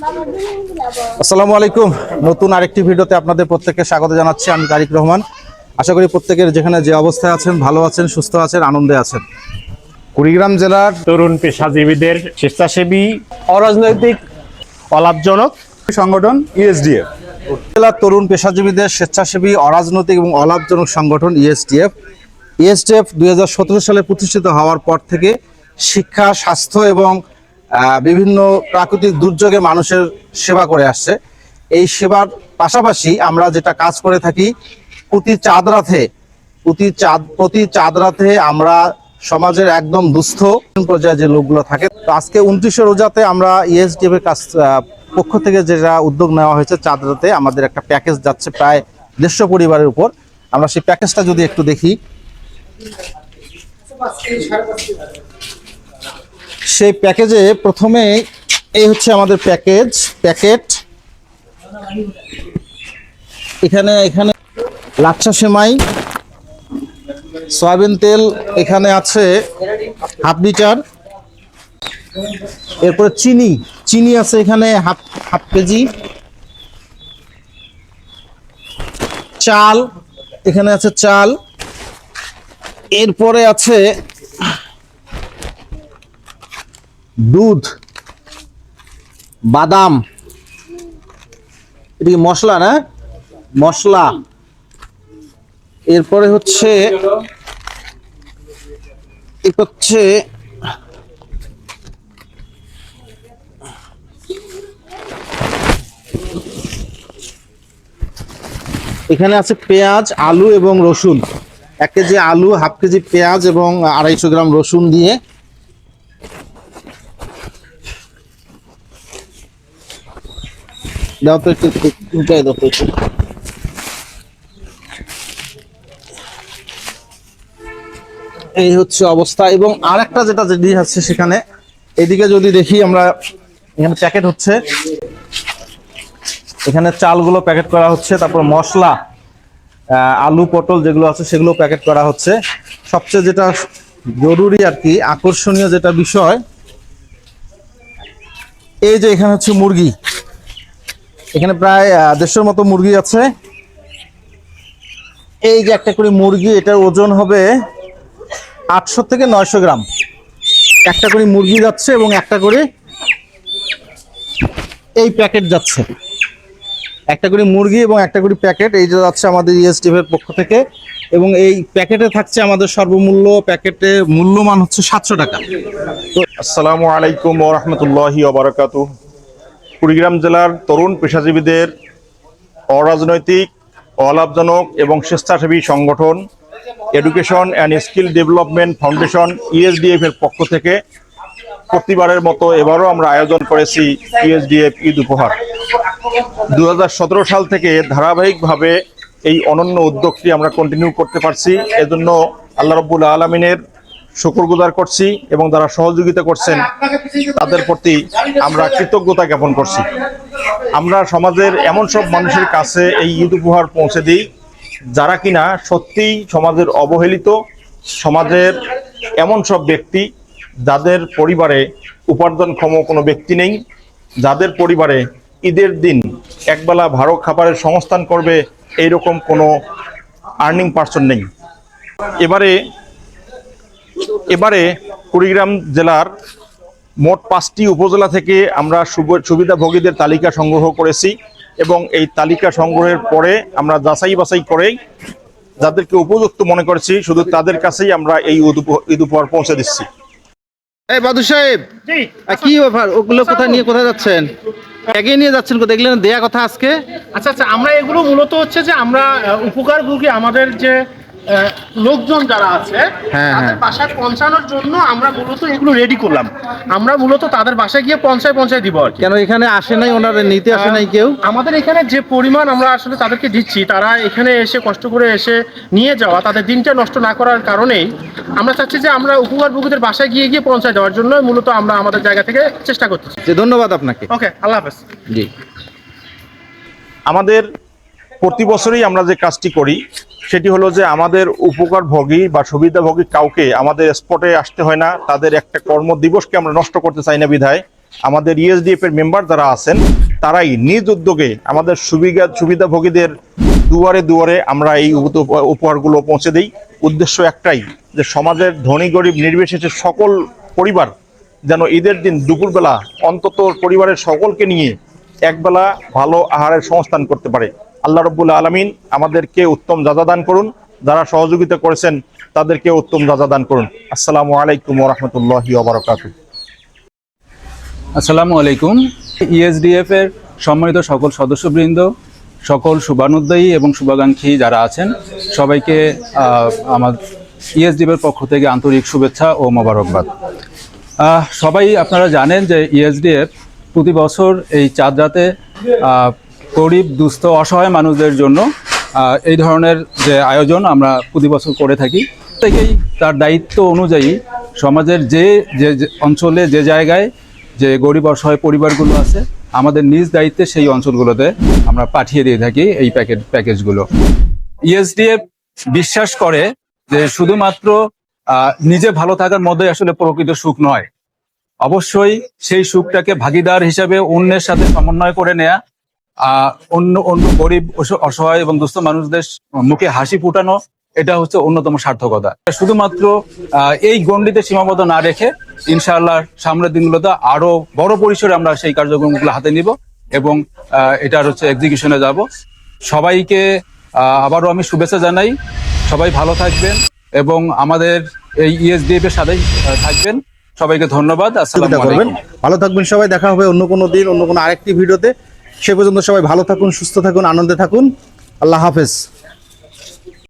আসসালামু আলাইকুম। নতুন আরেকটি ভিডিওতে আপনাদের প্রত্যেককে স্বাগত জানাচ্ছি। আমি তারিক রহমান। আশা করি প্রত্যেকের যেখানে যে অবস্থায় আছেন ভালো আছেন, সুস্থ আছেন, আনন্দে আছেন। কুড়িগ্রাম জেলার তরুণ পেশাজীবীদের স্বেচ্ছাসেবী অরাজনৈতিক অলাভজনক সংগঠন ইএসডিএফ। জেলার তরুণ পেশাজীবীদের স্বেচ্ছাসেবী অরাজনৈতিক এবং অলাভজনক সংগঠন ইএসডিএফ 2017 সালে প্রতিষ্ঠিত হওয়ার পর থেকে শিক্ষা, স্বাস্থ্য এবং বিভিন্ন প্রাকৃতিক দুর্যোগে মানুষের সেবা করে আসছে। এই সেবার পাশাপাশি আমরা যেটা কাজ করে থাকি, প্রতি চাঁদ রাতে আমরা সমাজের একদম দুস্থ পর্যায়ে যে লোকগুলো থাকে, তো আজকে 29 রোজাতে আমরা ইএসডিএফ এর পক্ষ থেকে যেটা উদ্যোগ নেওয়া হয়েছে, চাঁদ রাতে আমাদের একটা প্যাকেজ যাচ্ছে প্রায় 150 পরিবারের উপর। আমরা সেই প্যাকেজটা যদি একটু দেখি, সেই প্যাকেজে প্রথমে এই হচ্ছে আমাদের প্যাকেট। এখানে লাচ্ছা সেমাই, সয়াবিন তেল এখানে আছে হাফ লিটার। এরপরে চিনি আছে এখানে হাফ কেজি। চাল এখানে আছে চাল। এরপরে আছে দুধ, বাদাম, এটা কি মশলা না? মশলা। এরপরে হচ্ছে এখানে আছে পেঁয়াজ, আলু এবং রসুন। 1 কেজি আলু, হাফ কেজি পেঁয়াজ এবং 250 গ্রাম রসুন দিয়ে দাও তো একটু উল্টাই দাও তো একটু। এই হচ্ছে অবস্থা। এবং আরেকটা যেটা জিনিস আছে সেখানে, এদিকে যদি দেখি আমরা, এখানে প্যাকেট হচ্ছে, এখানে চালগুলো প্যাকেট করা হচ্ছে, তারপর মশলা, আলু, পটল যেগুলো আছে সেগুলো প্যাকেট করা হচ্ছে। সবচেয়ে যেটা জরুরি আর কি, আকর্ষণীয় যেটা বিষয়, এই যে এখানে হচ্ছে মুরগি। এখানে প্রায় 150 মতো মুরগি আছে। এই যে একটা করে মুরগি, এটার ওজন হবে 800 থেকে 900 গ্রাম। একটা করে মুরগি যাচ্ছে এবং একটা করে এই প্যাকেট যাচ্ছে। একটা করে মুরগি এবং একটা করে প্যাকেট এই যে যাচ্ছে আমাদের ইএসডিএফ এর পক্ষ থেকে। এবং এই প্যাকেটে থাকছে আমাদের সর্বমূল্য, প্যাকেটে মূল্যমান হচ্ছে 700 টাকা। আসসালামু আলাইকুম ওয়া রাহমাতুল্লাহি ওয়া বারাকাতুহু। কুড়িগ্রাম জেলার তরুণ পেশাজীবীদের অরাজনৈতিক, অলাভজনক এবং স্বেচ্ছাসেবী সংগঠন education and skill development foundation ESDF এর পক্ষ থেকে প্রতিবারের মতো এবারও আমরা আয়োজন করেছি ইএসডিএফ ঈদ উপহার। 2017 সাল থেকে ধারাবাহিকভাবে এই অনন্য উদ্যোগটি আমরা কন্টিনিউ করতে পারছি। এজন্য আল্লাহ রাব্বুল আলামিনের শুকরগুজার করছি এবং যারা সহযোগিতা করছেন তাদের প্রতি আমরা কৃতজ্ঞতা জ্ঞাপন করছি। আমরা সমাজের এমন সব মানুষের কাছে এই ঈদ উপহার পৌঁছে দিই যারা কিনা সত্যিই সমাজের অবহেলিত, সমাজের এমন সব ব্যক্তি যাদের পরিবারে উপার্জনক্ষম কোনো ব্যক্তি নেই, যাদের পরিবারে ঈদের দিন একবেলা ভালো খাবারের সংস্থান করবে এইরকম কোনো আর্নিং পারসন নেই। এবারে কুড়িগ্রাম জেলার মোট 5টি উপজেলা থেকে আমরা সুবিধাভোগীদের তালিকা সংগ্রহ করেছি এবং এই তালিকা সংগ্রহের পরে আমরা যাচাই বাছাই করে যাদেরকে উপযুক্ত মনে করেছি শুধু তাদের কাছেই আমরা এই ঈদ উপহার পৌঁছে দিচ্ছি। এই বাদু সাহেব, কি ব্যাপার? ওগুলো কোথায় যাচ্ছেন? এগিয়ে নিয়ে যাচ্ছেন, দেখলেন দেয়া কথা আজকে। আচ্ছা, আমরা এগুলো মূলত হচ্ছে যে আমরা উপকারভোগী আমাদের যে লোকজন যারা আছে তাদের বাসায় পৌঁছানোর জন্য আমরা মূলত এগুলো রেডি করলাম। আমরা মূলত তাদের বাসায় গিয়ে পৌঁছায় দিব আর কি। কেন এখানে আসে নাই, ওনারা নিতে আসে নাই কেউ? আমাদের এখানে যে পরিমাণ আমরা আসলে তাদেরকে দিচ্ছি, তারা এখানে এসে কষ্ট করে এসে নিয়ে যাওয়া, তাদের দিনটা নষ্ট না করার কারণেই আমরা চাচ্ছি যে আমরা উপকারভোগীদের বাসায় গিয়ে পৌঁছায় দেওয়ার জন্য মূলত আমরা আমাদের জায়গা থেকে চেষ্টা করতেছি। ধন্যবাদ আপনাকে। ওকে, আল্লাহ হাফেজ। জি। আমাদের প্রতি বছরই আমরা যে কাজটি করি সেটি হলো যে আমাদের উপকারভোগী বা সুবিধাভোগী কাউকে আমাদের স্পটে আসতে হয় না। তাদের একটা কর্মদিবসকে আমরা নষ্ট করতে চাই না বিধায় আমাদের ইএসডিএফ এর মেম্বার যারা আছেন তারাই নিজ উদ্যোগে আমাদের সুবিধাভোগীদের দুয়ারে দুয়ারে আমরা এই উপহারগুলো পৌঁছে দিই। উদ্দেশ্য একটাই, যে সমাজের ধনী গরিব নির্বিশেষে সকল পরিবার যেন ঈদের দিন দুপুরবেলা অন্তত পরিবারের সকলকে নিয়ে একবেলা ভালো আহারের সংস্থান করতে পারে। আল্লাহ রাব্বুল আলামিন আমাদেরকে উত্তম যাজা দান করুন, যারা সহযোগিতা করেছেন তাদেরকে উত্তম যাজা দান করুন। আসসালামু আলাইকুম ওয়া রাহমাতুল্লাহি ওয়া বারাকাতুহু। আসসালামু আলাইকুম। ইএসডিএফ এর সম্মানিত সকল সদস্যবৃন্দ, সকল শুভানুদ্দায়ী এবং শুভাকাঙ্ক্ষী যারা আছেন, সবাইকে আমার ইএসডিএফ এর পক্ষ থেকে আন্তরিক শুভেচ্ছা ও মোবারকবাদ। সবাই আপনারা জানেন যে ইএসডিএফ প্রতি বছর এই চাঁদ রাতে গরিব দুস্থ অসহায় মানুষদের জন্য এই ধরনের যে আয়োজন আমরা প্রতি বছর করে থাকি। থেকেই তার দায়িত্ব অনুযায়ী সমাজের যে অঞ্চলে যে জায়গায় যে গরিব অসহায় পরিবারগুলো আছে, আমাদের নিজ দায়িত্বে সেই অঞ্চলগুলোতে আমরা পাঠিয়ে দিয়ে থাকি এই প্যাকেজগুলো। ইএসডিএফ বিশ্বাস করে যে শুধুমাত্র নিজে ভালো থাকার মধ্যে আসলে প্রকৃত সুখ নয়, অবশ্যই সেই সুখটাকে ভাগিদার হিসাবে অন্যের সাথে সমন্বয় করে নেয়া, অন্য গরিব অসহায় এবং দুস্থ মানুষদের মুখে হাসি ফুটানো, এটা হচ্ছে অন্যতম সার্থকতা। শুধুমাত্র এই গণ্ডিতে সীমাবদ্ধ না রেখে ইনশাআল্লাহ সামনের দিনগুলোতে আরো বড় পরিসরে আমরা সেই কার্যক্রমগুলো হাতে নিব এবং এটার হচ্ছে এক্সিকিউশনে যাব। সবাইকে আবারও আমি শুভেচ্ছা জানাই। সবাই ভালো থাকবেন এবং আমাদের এই ইএসডিএফ এর সাথেই থাকবেন। সবাইকে ধন্যবাদ। আসসালামু আলাইকুম। ভালো থাকবেন সবাই। দেখা হবে অন্য কোনো দিন, অন্য কোনো আরেকটি ভিডিওতে। সে পর্যন্ত সবাই ভালো থাকুন, সুস্থ থাকুন, আনন্দে থাকুন। আল্লাহ হাফেজ।